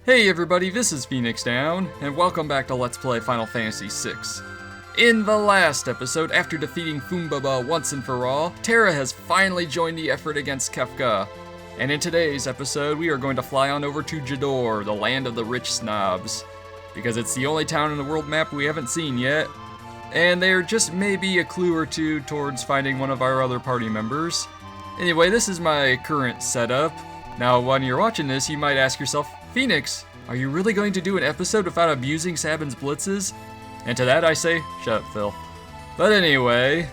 Hey everybody, this is Phoenix Down, and welcome back to Let's Play Final Fantasy VI. In the last episode, after defeating Fumbaba once and for all, Terra has finally joined the effort against Kefka. And in today's episode, we are going to fly on over to Jidoor, the land of the rich snobs. Because it's the only town in the world map we haven't seen yet. And there just may be a clue or two towards finding one of our other party members. Anyway, this is my current setup. Now, when you're watching this, you might ask yourself, Phoenix, are you really going to do an episode without abusing Sabin's blitzes? And to that I say, shut up, Phil. But anyway,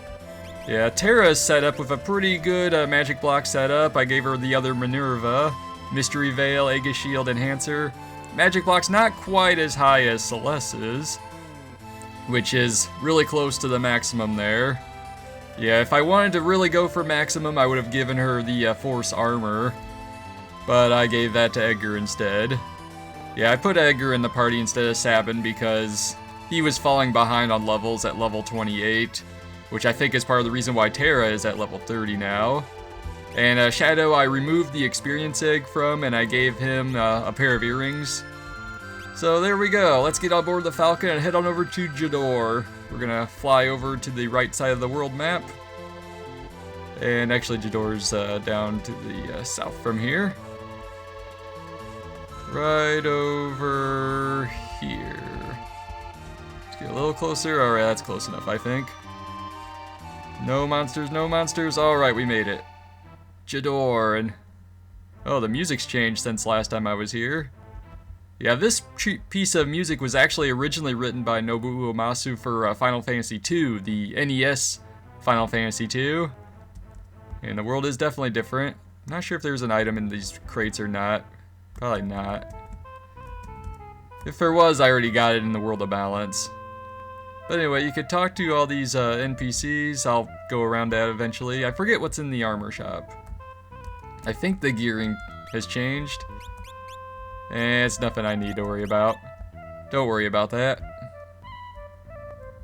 yeah, Terra's set up with a pretty good magic block setup. I gave her the other Minerva, Mystery Veil, Aegis Shield, Enhancer. Magic block's not quite as high as Celeste's, which is really close to the maximum there. Yeah, if I wanted to really go for maximum, I would have given her the Force Armor. But I gave that to Edgar instead. Yeah, I put Edgar in the party instead of Sabin because he was falling behind on levels at level 28, which I think is part of the reason why Terra is at level 30 now. And Shadow I removed the experience egg from, and I gave him a pair of earrings. So there we go, let's get on board the Falcon and head on over to Jidoor. We're gonna fly over to the right side of the world map. And actually Jidoor's down to the south from here. Right over here. Let's get a little closer. Alright, that's close enough, I think. No monsters, no monsters. Alright, we made it. Jidoor, and oh, the music's changed since last time I was here. Yeah, this piece of music was actually originally written by Nobuo Uematsu for Final Fantasy II, the NES Final Fantasy II. And the world is definitely different. I'm not sure if there's an item in these crates or not. Probably not. If there was, I already got it in the World of Balance. But anyway, you could talk to all these NPCs. I'll go around that eventually. I forget what's in the armor shop. I think the gearing has changed. And it's nothing I need to worry about. Don't worry about that.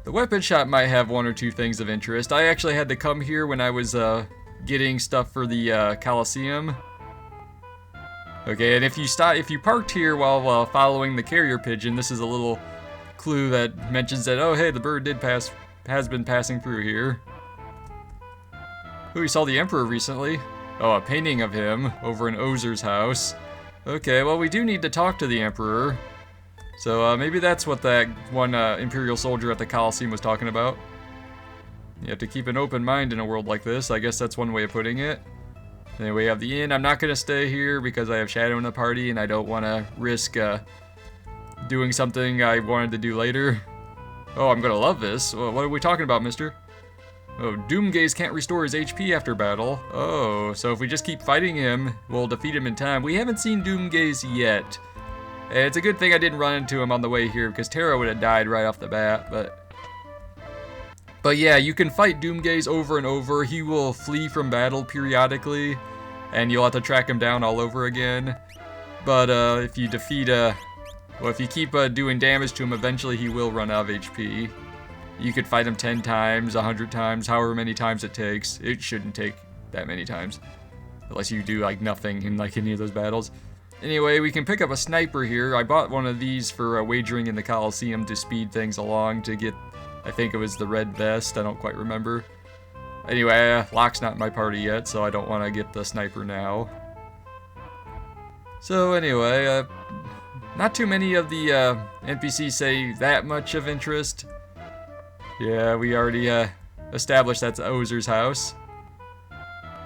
The weapon shop might have one or two things of interest. I actually had to come here when I was getting stuff for the Coliseum. Okay, and if you parked here while following the carrier pigeon, this is a little clue that mentions that, oh hey, the bird has been passing through here. Ooh, we saw the Emperor recently. Oh, a painting of him over in Ozer's house. Okay, well we do need to talk to the Emperor. So maybe that's what that one Imperial soldier at the Coliseum was talking about. You have to keep an open mind in a world like this. I guess that's one way of putting it. Then we have the inn. I'm not going to stay here because I have Shadow in the party and I don't want to risk doing something I wanted to do later. Oh, I'm going to love this. What are we talking about, mister? Oh, Doomgaze can't restore his HP after battle. Oh, so if we just keep fighting him, we'll defeat him in time. We haven't seen Doomgaze yet. And it's a good thing I didn't run into him on the way here because Terra would have died right off the bat, But yeah, you can fight Doomgaze over and over. He will flee from battle periodically, and you'll have to track him down all over again. But if you defeat, if you keep doing damage to him, eventually he will run out of HP. You could fight him 10 times, 100 times, however many times it takes. It shouldn't take that many times, unless you do like nothing in like any of those battles. Anyway, we can pick up a sniper here. I bought one of these for wagering in the Coliseum to speed things along to get, I think it was the red vest, I don't quite remember. Anyway, Locke's not in my party yet, so I don't want to get the sniper now. So anyway, not too many of the NPCs say that much of interest. Yeah, we already established that's Ozer's house.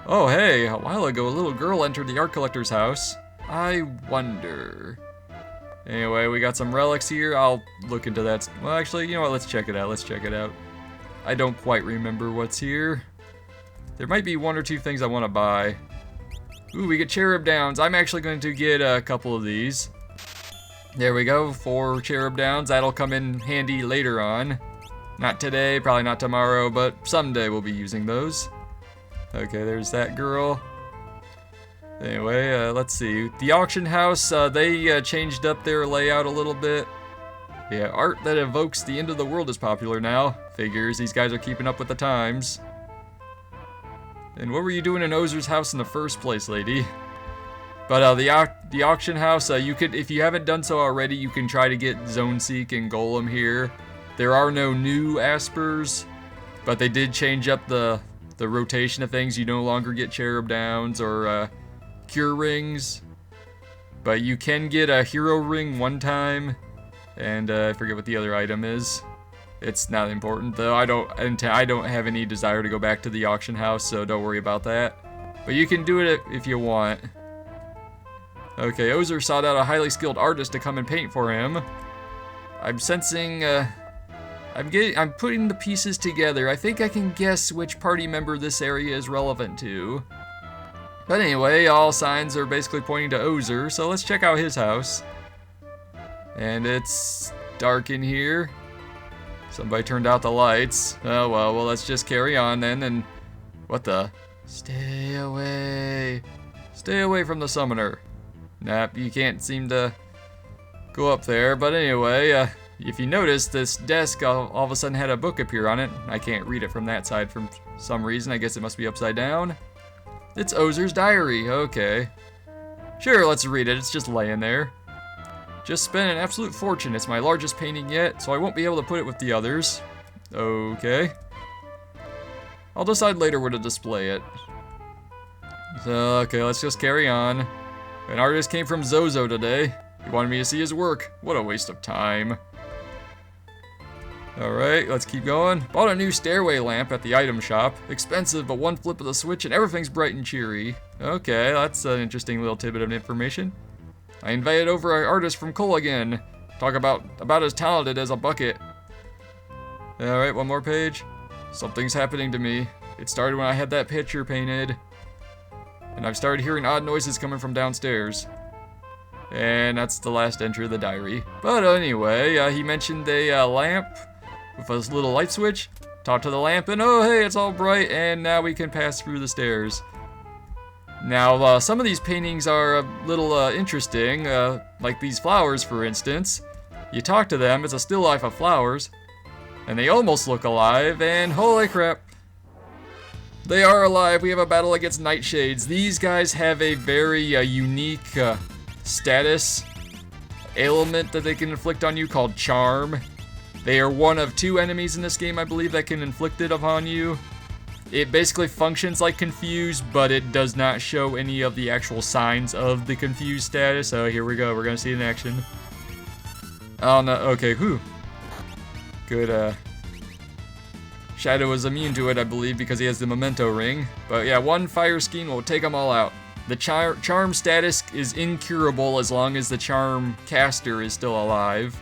Oh hey, a while ago a little girl entered the art collector's house. I wonder... Anyway, we got some relics here. I'll look into that. Well, actually, you know what? Let's check it out. I don't quite remember what's here. There might be one or two things I want to buy. Ooh, we get Cherub Downs. I'm actually going to get a couple of these. There we go, 4 Cherub Downs. That'll come in handy later on. Not today, probably not tomorrow, but someday we'll be using those. Okay, there's that girl. Anyway, let's see. The auction house, they changed up their layout a little bit. Yeah, art that evokes the end of the world is popular now. Figures, these guys are keeping up with the times. And what were you doing in Ozer's house in the first place, lady? But the auction house, you could, if you haven't done so already, you can try to get Zone Seek and Golem here. There are no new Aspers, but they did change up the rotation of things. You no longer get Cherub Downs or Cure Rings, but you can get a Hero Ring one time, and I forget what the other item is. It's not important though. I don't have any desire to go back to the auction house, so don't worry about that. But you can do it if you want. Okay, Ozer sought out a highly skilled artist to come and paint for him. I'm sensing, I'm putting the pieces together. I think I can guess which party member this area is relevant to. But anyway, all signs are basically pointing to Ozer, so let's check out his house. And it's dark in here. Somebody turned out the lights. Oh well, let's just carry on then, and what the? Stay away. Stay away from the summoner. Nah, you can't seem to go up there, but anyway, if you notice, this desk all of a sudden had a book appear on it. I can't read it from that side for some reason. I guess it must be upside down. It's Ozer's diary. Okay. Sure, let's read it. It's just laying there. Just spent an absolute fortune. It's my largest painting yet, so I won't be able to put it with the others. Okay. I'll decide later where to display it. So, okay, let's just carry on. An artist came from Zozo today. He wanted me to see his work. What a waste of time. Alright, let's keep going. Bought a new stairway lamp at the item shop. Expensive, but one flip of the switch and everything's bright and cheery. Okay, that's an interesting little tidbit of information. I invited over an artist from Cole again. Talk about as talented as a bucket. Alright, one more page. Something's happening to me. It started when I had that picture painted. And I've started hearing odd noises coming from downstairs. And that's the last entry of the diary. But anyway, he mentioned a lamp with a little light switch. Talked to the lamp and oh hey, it's all bright and now we can pass through the stairs. Now, some of these paintings are a little interesting, like these flowers for instance. You talk to them, it's a still life of flowers. And they almost look alive and holy crap. They are alive. We have a battle against Nightshades. These guys have a very unique status ailment that they can inflict on you called Charm. They are one of 2 enemies in this game, I believe, that can inflict it upon you. It basically functions like Confused, but it does not show any of the actual signs of the Confused status. So here we go. We're going to see it in action. Oh no. Okay, whew. Good, Shadow is immune to it, I believe, because he has the Memento Ring. But yeah, one fire scheme will take them all out. The charm status is incurable as long as the charm caster is still alive.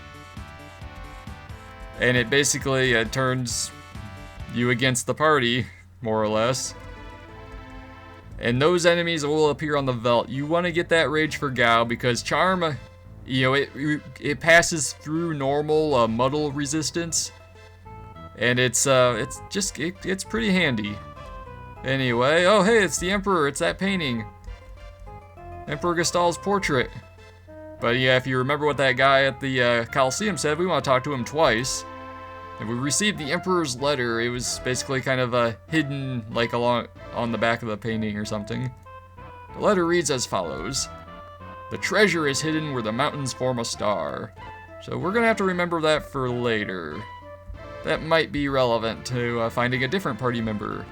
And it basically turns you against the party, more or less. And those enemies will appear on the Veldt. You want to get that Rage for Gao because charm, you know, it passes through normal muddle resistance. And it's pretty handy. Anyway, oh hey, it's the Emperor, it's that painting. Emperor Gestal's portrait. But yeah, if you remember what that guy at the Coliseum said, we want to talk to him twice. And we received the Emperor's letter. It was basically kind of hidden like along on the back of the painting or something. The letter reads as follows. The treasure is hidden where the mountains form a star. So we're gonna have to remember that for later. That might be relevant to finding a different party member.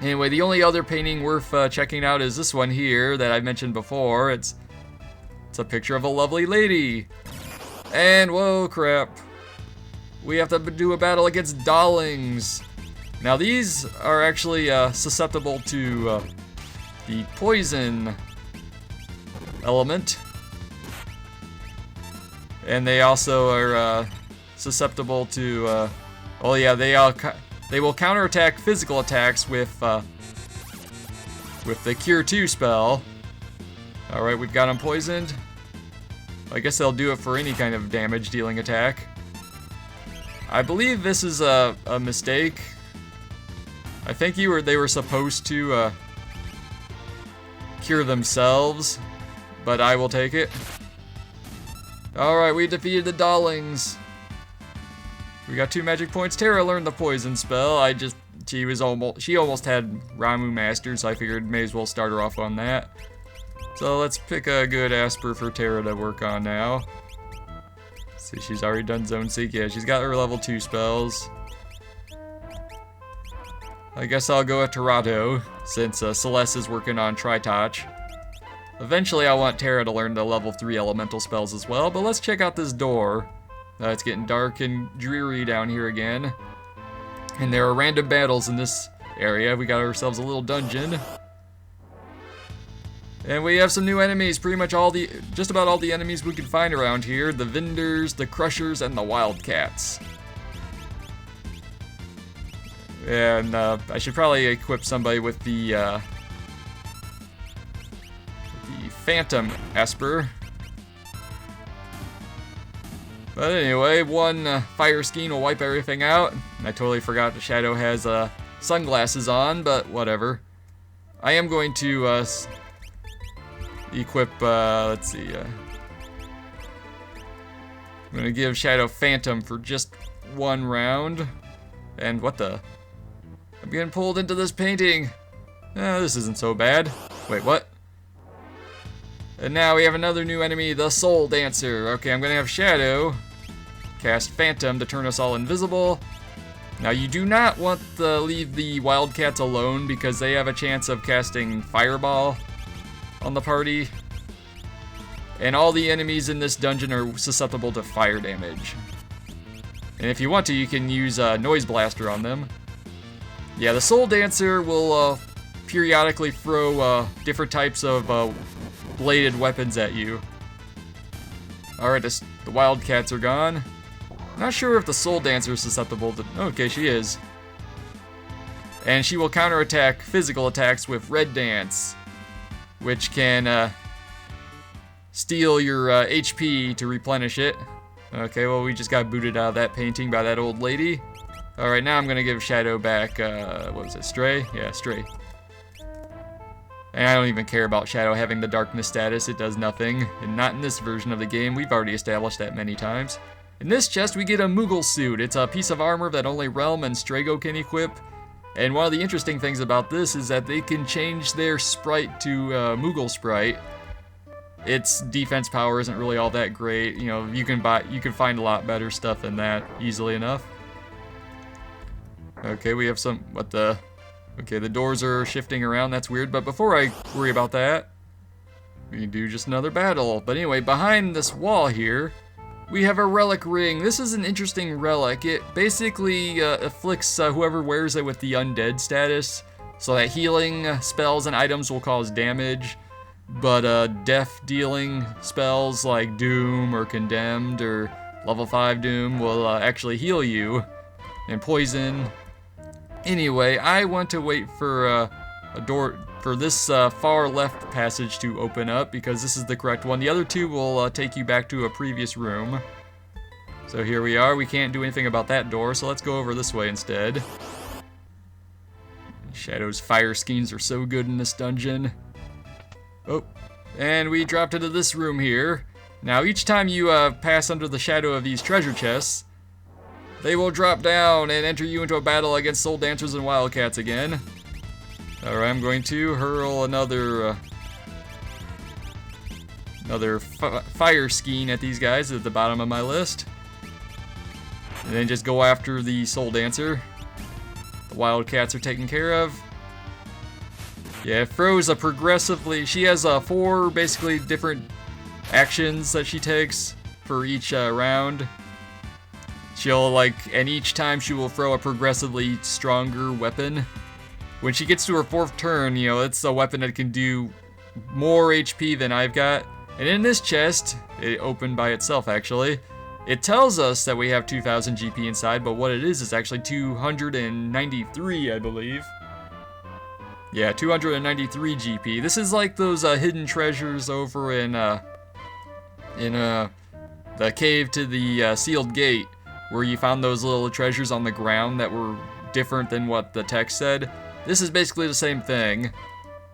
Anyway, the only other painting worth checking out is this one here that I mentioned before. It's a picture of a lovely lady. And whoa crap. We have to do a battle against Dollings. Now these are actually susceptible to the poison element. And they also are susceptible to, oh yeah, they will counterattack physical attacks with the Cure 2 spell. Alright, we've got them poisoned. I guess they'll do it for any kind of damage dealing attack. I believe this is a mistake. I think they were supposed to cure themselves, but I will take it. Alright, we defeated the Dollings. We got 2 magic points. Terra learned the poison spell. She almost had Ramu mastered, so I figured may as well start her off on that. So let's pick a good Asper for Terra to work on now. See, she's already done Zone Seek. Yeah, she's got her level 2 spells. I guess I'll go at Terato, since Celeste is working on Tri-Touch. Eventually I want Terra to learn the level 3 elemental spells as well, but let's check out this door. It's getting dark and dreary down here again. And there are random battles in this area. We got ourselves a little dungeon. And we have some new enemies, just about all the enemies we can find around here. The Vendors, the Crushers, and the Wildcats. And I should probably equip somebody with the Phantom Esper. But anyway, one Fire Skein will wipe everything out. And I totally forgot the Shadow has sunglasses on, but whatever. I am going to equip, let's see, I'm gonna give Shadow Phantom for just one round. And what the? I'm getting pulled into this painting. This isn't so bad. Wait, what? And now we have another new enemy, the Soul Dancer. Okay, I'm gonna have Shadow cast Phantom to turn us all invisible. Now you do not want to leave the Wildcats alone because they have a chance of casting Fireball on the party. And all the enemies in this dungeon are susceptible to fire damage. And if you want to, you can use Noise Blaster on them. Yeah, the Soul Dancer will periodically throw different types of bladed weapons at you. Alright, the Wildcats are gone. Not sure if the Soul Dancer is susceptible to... Okay, she is. And she will counterattack physical attacks with Red Dance, which can steal your HP to replenish it. Okay, well, we just got booted out of that painting by that old lady. Alright, now I'm gonna give Shadow back, what was it, Stray? Yeah, Stray. And I don't even care about Shadow having the darkness status, it does nothing. And not in this version of the game, we've already established that many times. In this chest, we get a Moogle suit. It's a piece of armor that only Realm and Strago can equip. And one of the interesting things about this is that they can change their sprite to Moogle sprite. Its defense power isn't really all that great. You know, you can find a lot better stuff than that easily enough. Okay, we have some, okay, the doors are shifting around, that's weird, but before I worry about that, we can do just another battle. But anyway, behind this wall here, we have a relic ring. This is an interesting relic. It basically afflicts whoever wears it with the undead status, so that healing spells and items will cause damage, but death dealing spells like Doom or Condemned or level 5 Doom will actually heal you, and poison. Anyway, I want to wait for a door, for this far left passage to open up, because this is the correct one. The other two will take you back to a previous room. So here we are. We can't do anything about that door, so let's go over this way instead. Shadow's fire schemes are so good in this dungeon. Oh, and we dropped into this room here. Now each time you pass under the shadow of these treasure chests, they will drop down and enter you into a battle against Soul Dancers and Wildcats again. Alright, I'm going to hurl another fire skein at these guys at the bottom of my list. And then just go after the Soul Dancer. The Wildcats are taken care of. Yeah, it throws a progressively... She has 4 basically different actions that she takes for each round. She'll and each time she will throw a progressively stronger weapon. When she gets to her 4th turn, you know, it's a weapon that can do more HP than I've got. And in this chest, it opened by itself actually, it tells us that we have 2,000 GP inside, but what it is actually 293, I believe. Yeah, 293 GP. This is like those hidden treasures over in the cave to the sealed gate, where you found those little treasures on the ground that were different than what the text said. This is basically the same thing.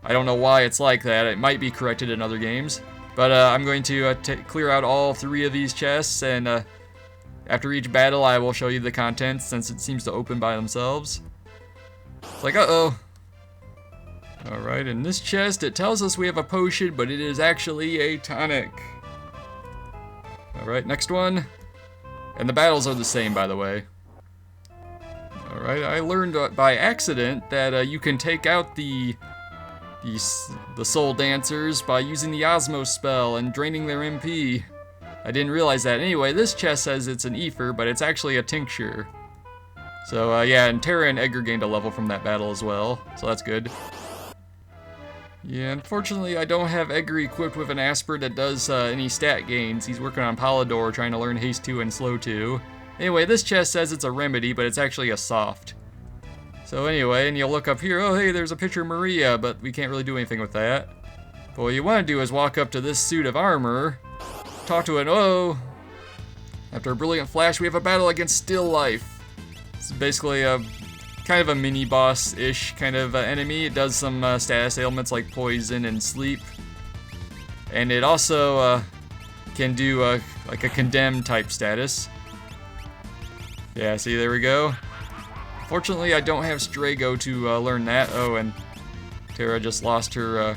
I don't know why it's like that. It might be corrected in other games. But I'm going to clear out all 3 of these chests, and after each battle I will show you the contents, since it seems to open by themselves. It's like, uh-oh. Alright, in this chest, it tells us we have a potion, but it is actually a tonic. Alright, next one. And the battles are the same, by the way. Alright, I learned by accident that you can take out the soul dancers by using the Osmos spell and draining their MP. I didn't realize that. Anyway, this chest says it's an ether, but it's actually a tincture. So yeah, and Tara and Edgar gained a level from that battle as well, so that's good. Yeah, unfortunately I don't have Edgar equipped with an Asper that does any stat gains. He's working on Polydor, trying to learn Haste 2 and Slow 2. Anyway, this chest says it's a remedy, but it's actually a soft. So anyway, and you'll look up here, oh hey, there's a picture of Maria, but we can't really do anything with that. But what you want to do is walk up to this suit of armor, talk to it, oh! After a brilliant flash, we have a battle against Still Life. It's basically a kind of a mini-boss-ish kind of enemy. It does some status ailments like poison and sleep. And it also can do like a condemned type status. Yeah, see, there we go. Fortunately, I don't have Strago to learn that. Oh, and Tara just lost her... I'm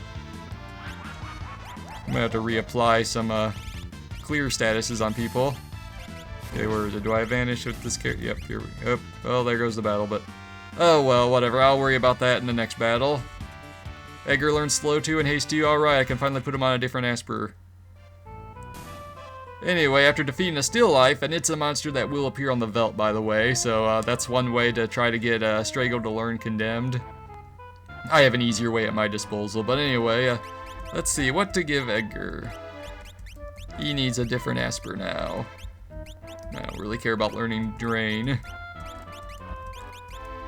gonna have to reapply some clear statuses on people. Okay, where is it? Do I vanish with this character? Yep, here we go. Oh, there goes the battle, but... Oh, well, whatever. I'll worry about that in the next battle. Edgar learns Slow 2 and Haste 2. Alright, I can finally put him on a different Asper. Anyway, after defeating a Still Life, and it's a monster that will appear on the Veldt, by the way, so that's one way to try to get Strago to learn Condemned. I have an easier way at my disposal, but anyway, let's see, what to give Edgar. He needs a different Asper now. I don't really care about learning Drain.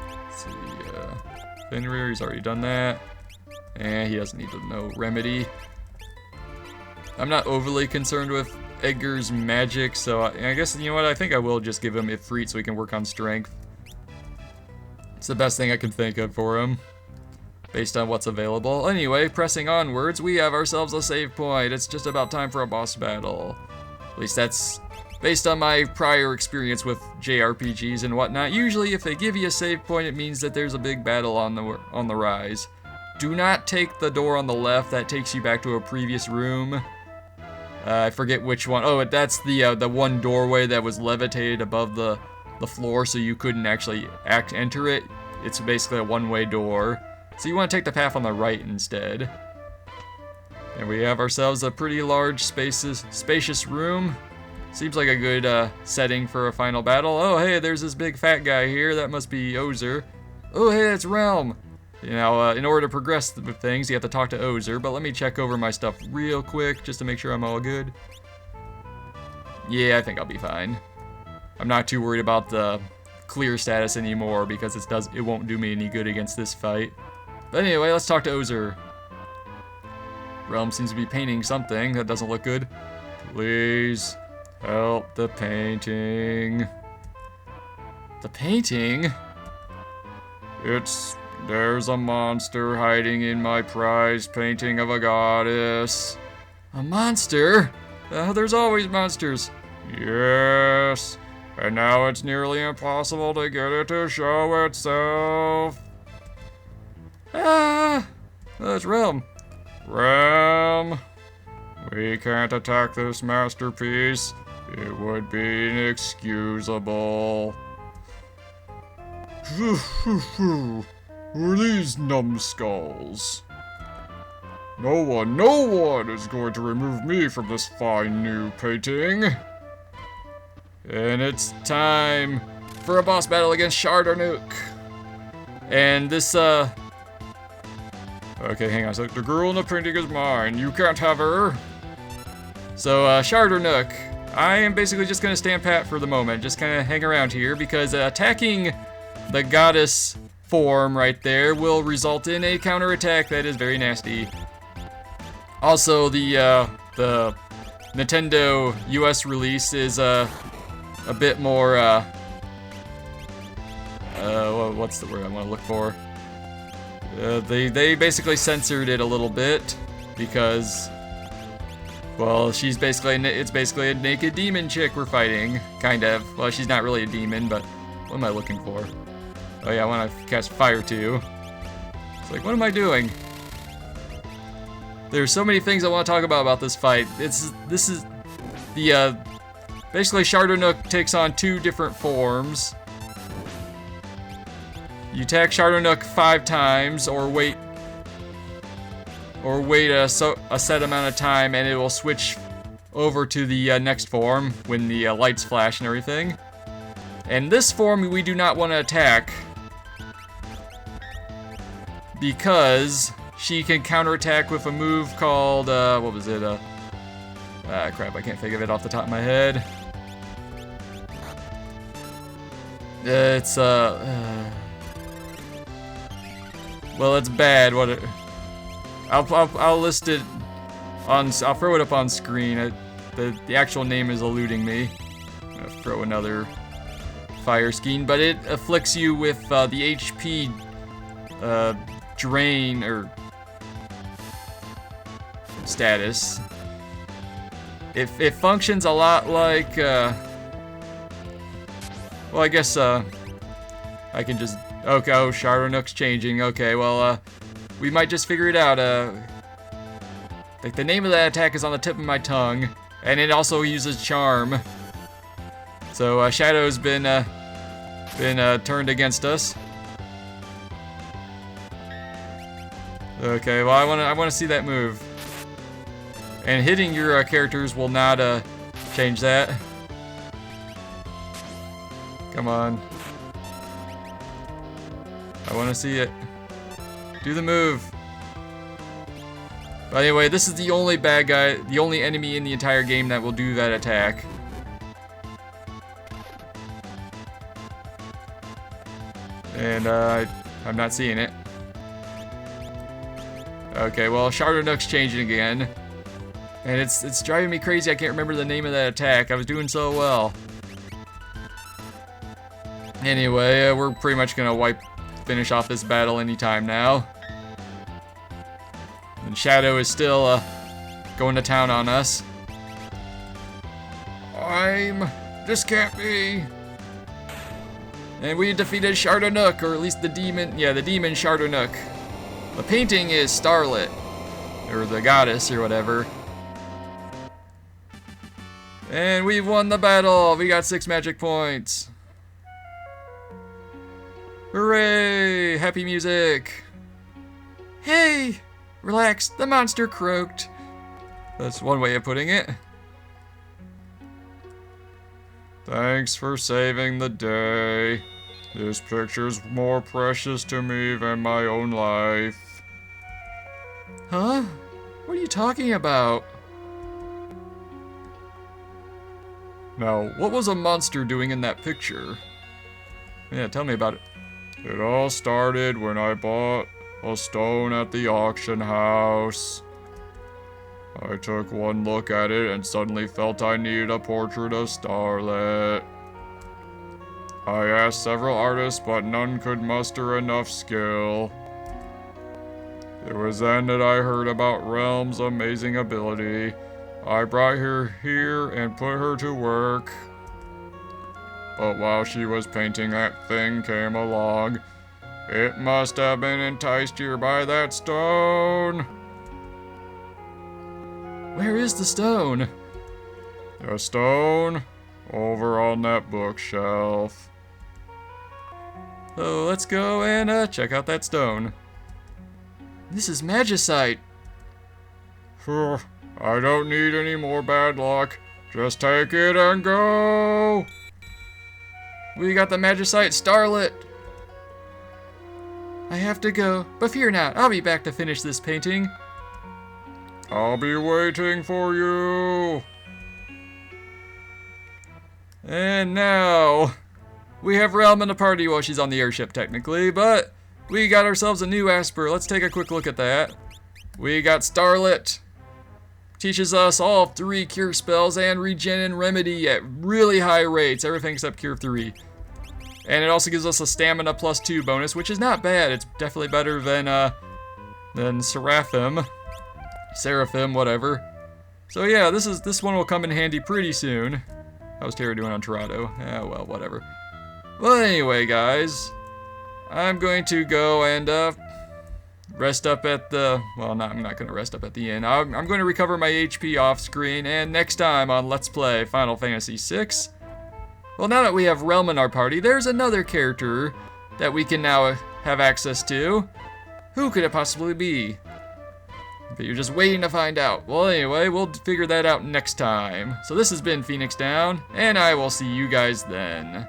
Let's see, Fenrir, he's already done that. And he doesn't need to know Remedy. I'm not overly concerned with Edgar's magic, so I guess, you know what, I think I will just give him Ifrit so he can work on Strength. It's the best thing I can think of for him, based on what's available. Anyway, pressing onwards, we have ourselves a save point. It's just about time for a boss battle. At least that's based on my prior experience with JRPGs and whatnot. Usually if they give you a save point, it means that there's a big battle on the rise. Do not take the door on the left, that takes you back to a previous room. I forget which one. Oh, that's the one doorway that was levitated above the floor, so you couldn't actually enter it. It's basically a one-way door. So you want to take the path on the right instead. And we have ourselves a pretty large, spacious room. Seems like a good setting for a final battle. Oh, hey, there's this big fat guy here. That must be Ozer. Oh, hey, it's Realm. You know, in order to progress with things, you have to talk to Ozer, but let me check over my stuff real quick just to make sure I'm all good. Yeah, I think I'll be fine. I'm not too worried about the clear status anymore because it won't do me any good against this fight. But anyway, let's talk to Ozer. Realm seems to be painting something that doesn't look good. Please help the painting. The painting? There's a monster hiding in my prized painting of a goddess. A monster? There's always monsters. Yes, and now it's nearly impossible to get it to show itself. Ah! That's Realm. Realm, we can't attack this masterpiece. It would be inexcusable. Who are these numbskulls? No one is going to remove me from this fine new painting. And it's time for a boss battle against Shardernuk. And this, okay, hang on a sec. The girl in the painting is mine. You can't have her. So, Shardernuk, I am basically just gonna stand pat for the moment. Just kind of hang around here because attacking the goddess form right there will result in a counterattack that is very nasty. Also, the Nintendo US release is a bit more what's the word I want to look for? They basically censored it a little bit because, well, it's basically a naked demon chick we're fighting, kind of. Well, she's not really a demon, but what am I looking for? Oh yeah, I want to cast Fire too. It's like, what am I doing? There's so many things I want to talk about this fight. This is the basically Shardanook takes on 2 different forms. You attack Shardanook 5 times, or wait a set amount of time, and it will switch over to the next form when the lights flash and everything. And this form we do not want to attack because she can counterattack with a move called what was it? Crap, I can't think of it off the top of my head. It's well, it's bad. I'll list it on. I'll throw it up on screen. The actual name is eluding me. I'm gonna throw another fire scheme, but it afflicts you with the HP drain or status. It functions a lot like. Well, I guess I can just. Okay, oh, Shardanook's changing. Okay, well, we might just figure it out. Like the name of that attack is on the tip of my tongue, and it also uses charm. So Shadow's been turned against us. Okay, well I want to see that move. And hitting your characters will not change that. Come on. I want to see it. Do the move. But anyway, this is the only bad guy, the only enemy in the entire game that will do that attack. And I'm not seeing it. Okay, well, Shardanook's changing again. And it's driving me crazy. I can't remember the name of that attack. I was doing so well. Anyway, we're pretty much gonna finish off this battle anytime now. And Shadow is still going to town on us. This can't be. And we defeated Shardanook, or at least the demon. Yeah, the demon Shardanook. The painting is Starlit, or the goddess, or whatever. And we've won the battle. We got 6 magic points. Hooray! Happy music. Hey! Relax, the monster croaked. That's one way of putting it. Thanks for saving the day. This picture's more precious to me than my own life. Huh? What are you talking about? Now, what was a monster doing in that picture? Yeah, tell me about it. It all started when I bought a stone at the auction house. I took one look at it and suddenly felt I needed a portrait of Starlit. I asked several artists, but none could muster enough skill. It was then that I heard about Realm's amazing ability. I brought her here and put her to work. But while she was painting, that thing came along. It must have been enticed here by that stone. Where is the stone? The stone? Over on that bookshelf. So let's go and check out that stone. This is magicite. I don't need any more bad luck. Just take it and go. We got the magicite Starlit. I have to go, but fear not, I'll be back to finish this painting. I'll be waiting for you. And now, we have Realm in the party. Well, she's on the airship technically, but we got ourselves a new Asper. Let's take a quick look at that. We got Starlit. Teaches us all 3 cure spells and regen and remedy at really high rates. Everything except cure 3. And it also gives us a stamina +2 bonus, which is not bad. It's definitely better than Seraphim, whatever. So yeah, this one will come in handy pretty soon. How's Terra doing on Torado? Yeah, well, whatever. Well, anyway, guys, I'm going to go and rest up at the... Well, no, I'm not going to rest up at the inn. I'm going to recover my HP off screen, and next time on Let's Play Final Fantasy VI... Well, now that we have Realm in our party, there's another character that we can now have access to. Who could it possibly be? But you're just waiting to find out. Well, anyway, we'll figure that out next time. So this has been Phoenix Down, and I will see you guys then.